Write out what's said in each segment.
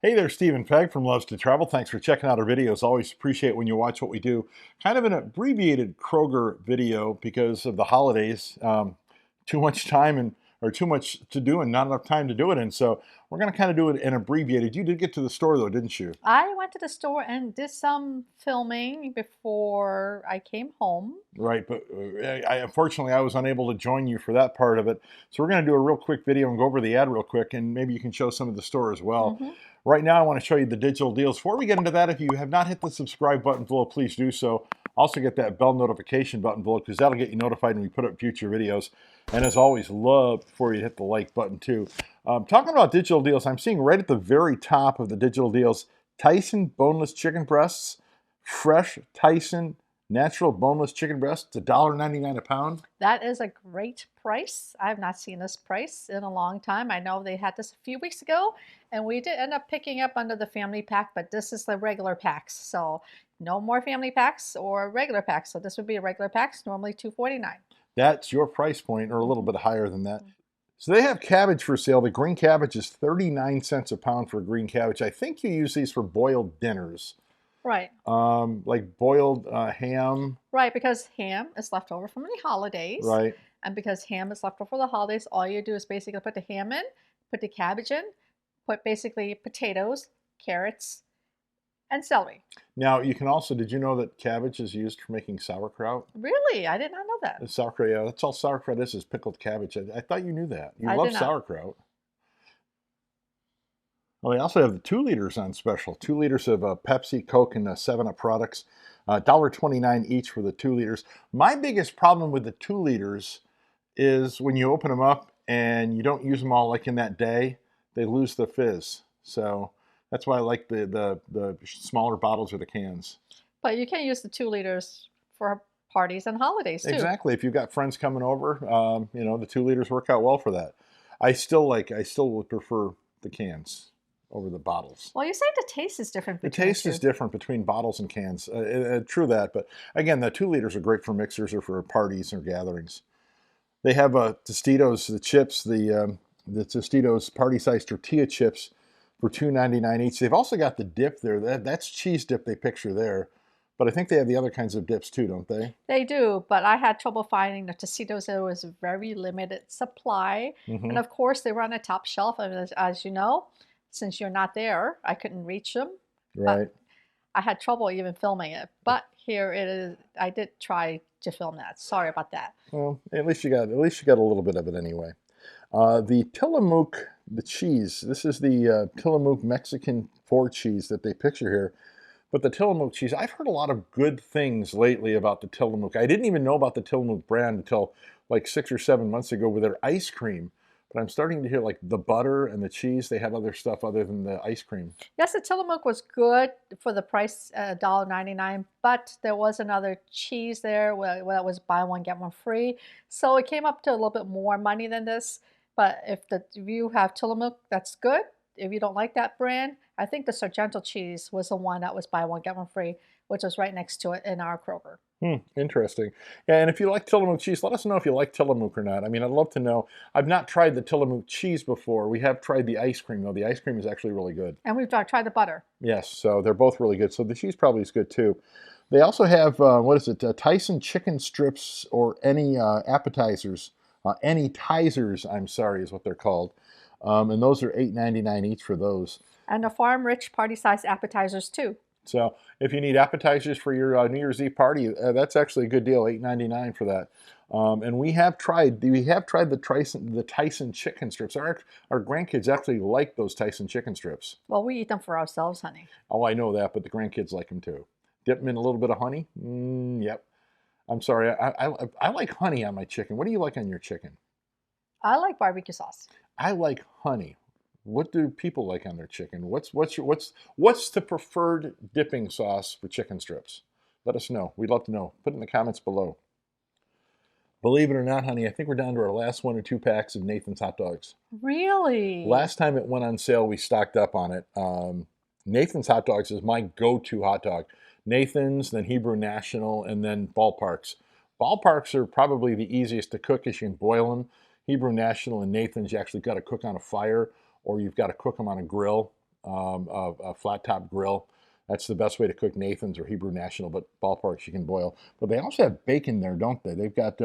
Hey there, Stephen Pegg from Loves to Travel. Thanks for checking out our videos. Always appreciate when you watch what we do. Kind of an abbreviated Kroger video because of the holidays. Too much time or too much to do and not enough time to do it in. So we're going to kind of do it in abbreviated. You did get to the store though, didn't you? I went to the store and did some filming before I came home. Right, but unfortunately I was unable to join you for that part of it. So we're going to do a real quick video and go over the ad real quick, and maybe you can show some of the store as well. hmm Right now I want to show you the digital deals. Before we get into that, if you have not hit the subscribe button below, please do so. Also get that bell notification button below because that'll get you notified when we put up future videos. And as always, love for you to hit the like button too. Talking about digital deals, I'm seeing right at the very top of the digital deals, Tyson boneless chicken breasts, fresh Tyson natural boneless chicken breast, it's $1.99 a pound. That is a great price. I have not seen this price in a long time. I know they had this a few weeks ago, and we did end up picking up under the family pack, but this is the regular packs. So no more family packs or regular packs. So this would be a regular packs, normally $2.49. That's your price point, or a little Mm-hmm. bit higher than that. So they have cabbage for sale. The green cabbage is 39 cents a pound for green cabbage. I think you use these for boiled dinners. Right. Like boiled ham, Right, because ham is left over from the holidays. right? And because ham is left over for the holidays, all you do is basically put the ham in, put the cabbage in, put basically potatoes, carrots, and celery. Now, you can also, did you know that cabbage is used for making sauerkraut? Really? I did not know that. Sauerkraut, yeah, that's all sauerkraut is pickled cabbage. I thought you knew that. You I love did not. sauerkraut. Well, they also have the 2 liters on special. 2 liters of Pepsi, Coke, and 7-Up products. $1.29 each for the 2 liters. My biggest problem with the 2 liters is when you open them up and you don't use them all like in that day, they lose the fizz. So that's why I like the smaller bottles or the cans. But you can use the 2 liters for parties and holidays too. Exactly. If you've got friends coming over, the 2 liters work out well for that. I still would prefer the cans over the bottles. Well, you say the taste is different The between the taste is two. different between bottles and cans. True that, but again, the 2 liters are great for mixers or for parties or gatherings. They have Tostitos, the chips, the Tostitos party-sized tortilla chips for $2.99 each. They've also got the dip there. That's cheese dip they picture there, but I think they have the other kinds of dips too, don't they? They do, but I had trouble finding the Tostitos. There was very limited supply. Hmm. And of course, they were on the top shelf. And as you know, since you're not there, I couldn't reach them. But Right. I had trouble even filming it. But here it is. I did try to film that. Sorry about that. Well, at least you got a little bit of it anyway. The Tillamook, the cheese. This is the Tillamook Mexican 4 cheese that they picture here. But the Tillamook cheese, I've heard a lot of good things lately about the Tillamook. I didn't even know about the Tillamook brand until like 6 or 7 months ago with their ice cream. But I'm starting to hear like the butter and the cheese, they have other stuff other than the ice cream. Yes, the Tillamook was good for the price, $1.99, but there was another cheese there where it was buy one, get one free. So it came up to a little bit more money than this. But if you have Tillamook, that's good. If you don't like that brand, I think the Sargento cheese was the one that was buy one, get one free, which was right next to it in our Kroger. Interesting. Yeah, and if you like Tillamook cheese, let us know if you like Tillamook or not. I mean, I'd love to know. I've not tried the Tillamook cheese before. We have tried the ice cream, though. The ice cream is actually really good. And we've tried the butter. Yes, so they're both really good. So the cheese probably is good too. They also have, what is it, Tyson chicken strips or any appetizers, any Tizers, I'm sorry, is what they're called. And those are $8.99 each for those. And the Farm Rich party size appetizers too. So if you need appetizers for your New Year's Eve party, that's actually a good deal, $8.99 for that. And we have tried the Tyson chicken strips. Our grandkids actually like those Tyson chicken strips. Well, we eat them for ourselves, honey. Oh, I know that, but the grandkids like them too. Dip them in a little bit of honey. Yep. I'm sorry, I like honey on my chicken. What do you like on your chicken? I like barbecue sauce. I like honey. What do people like on their chicken? What's the preferred dipping sauce for chicken strips? Let us know. We'd love to know. Put it in the comments below. Believe it or not, honey, I think we're down to our last 1 or 2 packs of Nathan's hot dogs. Really? Last time it went on sale, we stocked up on it. Nathan's hot dogs is my go-to hot dog. Nathan's, then Hebrew National, and then Ballparks. Ballparks are probably the easiest to cook as you can boil them. Hebrew National and Nathan's, you actually got to cook on a fire or you've got to cook them on a grill. a flat top grill. That's the best way to cook Nathan's or Hebrew National, but ballparks you can boil. But they also have bacon there, don't they? They've got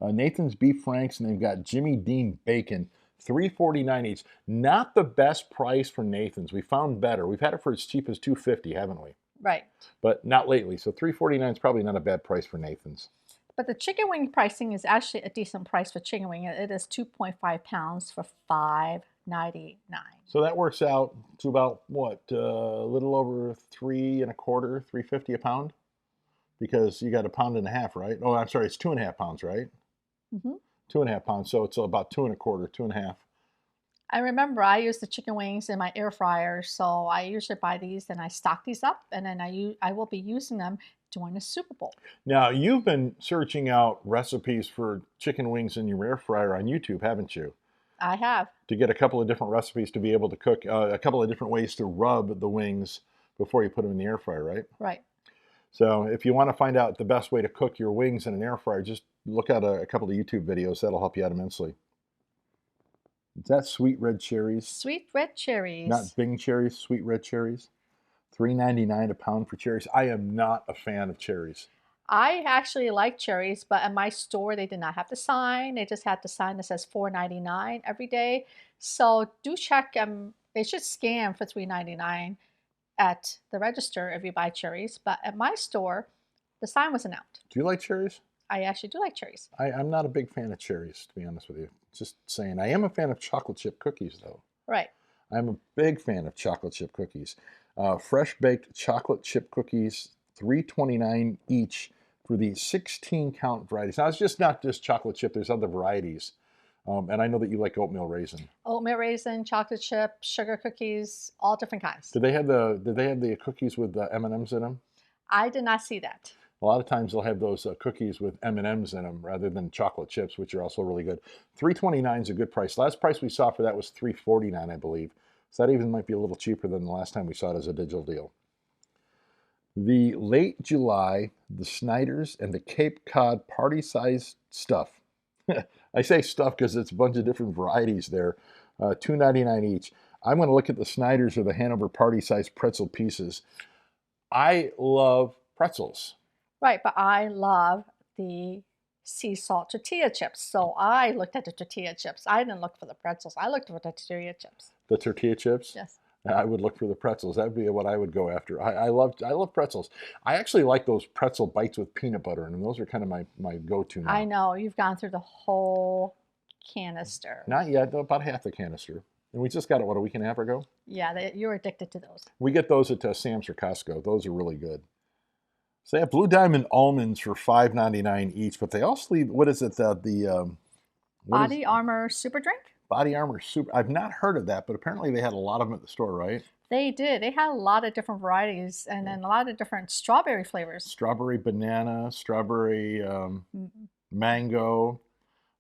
Nathan's Beef Franks, and they've got Jimmy Dean bacon, $3.49 each. Not the best price for Nathan's. We found better. We've had it for as cheap as $2.50, haven't we? Right. But not lately. So $3.49 is probably not a bad price for Nathan's. But the chicken wing pricing is actually a decent price for chicken wing. It is 2.5 pounds for $5.99. So that works out to about what, a little over 3.25, $3.50 a pound, because you got a pound and a half, right? Oh, I'm sorry, it's 2.5 pounds, right? Mm-hmm. 2.5 pounds, so it's about 2.25, 2.5. I remember I use the chicken wings in my air fryer, so I usually buy these and I stock these up, and then I will be using them during the Super Bowl. Now, you've been searching out recipes for chicken wings in your air fryer on YouTube, haven't you? I have. To get a couple of different recipes to be able to cook, a couple of different ways to rub the wings before you put them in the air fryer, right? Right. So if you want to find out the best way to cook your wings in an air fryer, just look at a couple of YouTube videos. That'll help you out immensely. Is that sweet red cherries? Sweet red cherries. Not Bing cherries, sweet red cherries. $3.99 a pound for cherries. I am not a fan of cherries. I actually like cherries, but at my store they did not have the sign. They just had the sign that says $4.99 every day. So do check. They should scan for $3.99 at the register if you buy cherries. But at my store, the sign wasn't out. Do you like cherries? I actually do like cherries. I'm not a big fan of cherries, to be honest with you. Just saying. I am a fan of chocolate chip cookies, though. Right. I'm a big fan of chocolate chip cookies. Fresh baked chocolate chip cookies, $3.29 each for the 16 count varieties. Now, it's just not just chocolate chip, there's other varieties. And I know that you like oatmeal raisin. Oatmeal raisin, chocolate chip, sugar cookies, all different kinds. Did they have the cookies with M&Ms in them? I did not see that. A lot of times they'll have those cookies with M&Ms in them rather than chocolate chips, which are also really good. $3.29 is a good price. Last price we saw for that was $3.49, I believe. So that even might be a little cheaper than the last time we saw it as a digital deal. The late July, the Snyder's and the Cape Cod party-sized stuff. I say stuff because it's a bunch of different varieties there. $2.99 each. I'm going to look at the Snyder's or the Hanover party-sized pretzel pieces. I love pretzels. Right, but I love the sea salt tortilla chips. So I looked at the tortilla chips. I didn't look for the pretzels. I looked for the tortilla chips. The tortilla chips? Yes. I would look for the pretzels. That would be what I would go after. I love pretzels. I actually like those pretzel bites with peanut butter in them. Those are kind of my go-to now. I know. You've gone through the whole canister. Not yet, though, about half the canister. And we just got it, what, a week and a half ago? Yeah, you're addicted to those. We get those at Sam's or Costco. Those are really good. So they have Blue Diamond almonds for $5.99 each, but they also leave, what is it, Body Armor Super Drink? Body Armor Super. I've not heard of that, but apparently they had a lot of them at the store, right? They did. They had a lot of different varieties and then a lot of different strawberry flavors. Strawberry banana, strawberry mango,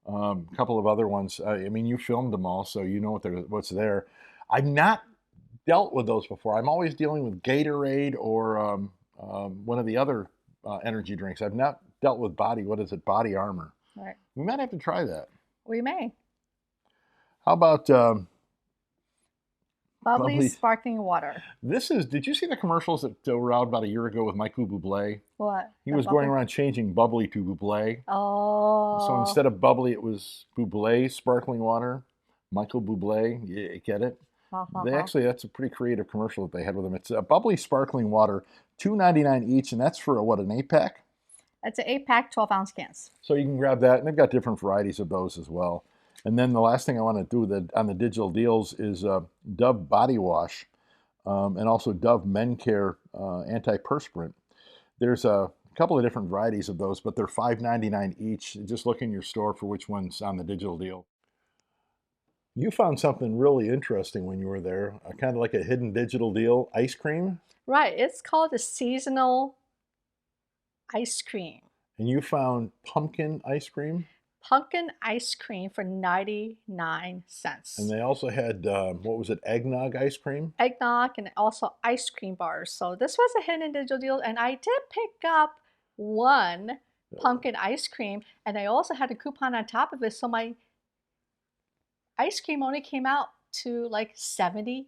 a couple of other ones. I mean, you filmed them all, so you know what's there. I've not dealt with those before. I'm always dealing with Gatorade or one of the other energy drinks. I've not dealt with Body Armor. Right. We might have to try that. We may. How about Bubbly sparkling water. Did you see the commercials that were out about a year ago with Michael Bublé? What? He was going around changing bubbly to Bublé. Oh. So instead of bubbly, it was Bublé sparkling water. Michael Bublé, you get it? That's a pretty creative commercial that they had with him. It's a bubbly sparkling water, $2.99 each, and that's for an 8-pack? It's an 8-pack, 12-ounce cans. So you can grab that, and they've got different varieties of those as well. And then the last thing I want to do on the digital deals is Dove Body Wash and also Dove Men Care Antiperspirant. There's a couple of different varieties of those, but they're $5.99 each. Just look in your store for which one's on the digital deal. You found something really interesting when you were there, kind of like a hidden digital deal, ice cream? Right. It's called the seasonal ice cream. And you found pumpkin ice cream? Pumpkin ice cream for 99 cents. And they also had, eggnog ice cream? Eggnog and also ice cream bars. So this was a hidden digital deal, and I did pick up one pumpkin ice cream, and I also had a coupon on top of it, so my ice cream only came out to like 70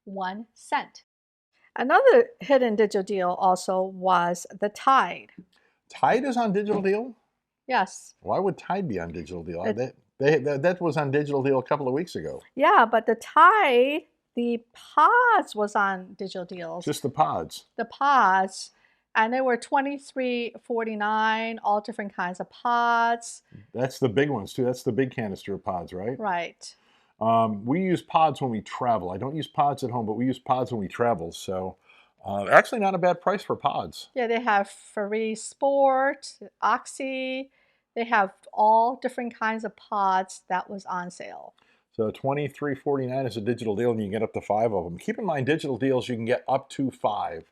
1 cent. Another hidden digital deal also was the Tide. Tide is on digital deal? Yes. Why would Tide be on digital deal? It, That was on digital deal a couple of weeks ago. yeah, but the Tide, the pods was on digital deals. Just the pods. The pods, and they were $23.49, all different kinds of pods. That's the big ones too. That's the big canister of pods, right? Right. We use pods when we travel. I don't use pods at home, but we use pods when we travel. So actually not a bad price for pods. Yeah, they have Free Sport, Oxy. They have all different kinds of pods that was on sale. So $23.49 is a digital deal, and you can get up to 5 of them. Keep in mind, digital deals, you can get up to 5.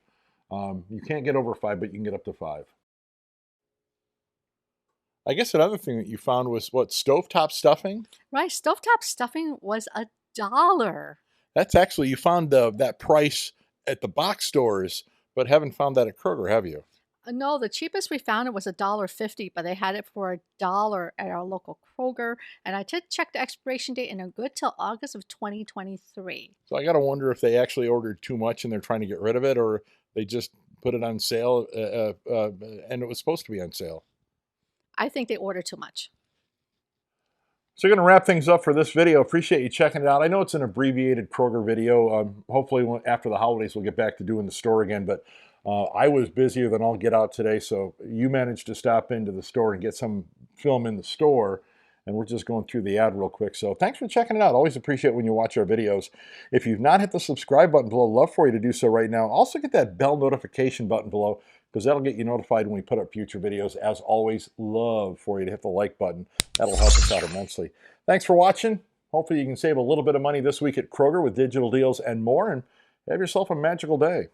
You can't get over 5, but you can get up to 5. I guess another thing that you found was, what, stovetop stuffing? Right, stovetop stuffing was $1. That's actually, you found that price at the box stores, but haven't found that at Kroger, have you? No, the cheapest we found it was $1.50, but they had it for $1 at our local Kroger. And I did check the expiration date, and they're good till August of 2023. So I got to wonder if they actually ordered too much and they're trying to get rid of it, or they just put it on sale and it was supposed to be on sale. I think they ordered too much. So we're going to wrap things up for this video. Appreciate you checking it out. I know it's an abbreviated Kroger video. Hopefully after the holidays we'll get back to doing the store again, but I was busier than all get out today, so you managed to stop into the store and get some film in the store, and we're just going through the ad real quick. So thanks for checking it out. Always appreciate when you watch our videos. If you've not hit the subscribe button below, love for you to do so right now. Also get that bell notification button below, because that'll get you notified when we put up future videos. As always, love for you to hit the like button. That'll help us out immensely. Thanks for watching. Hopefully you can save a little bit of money this week at Kroger with digital deals and more, and have yourself a magical day.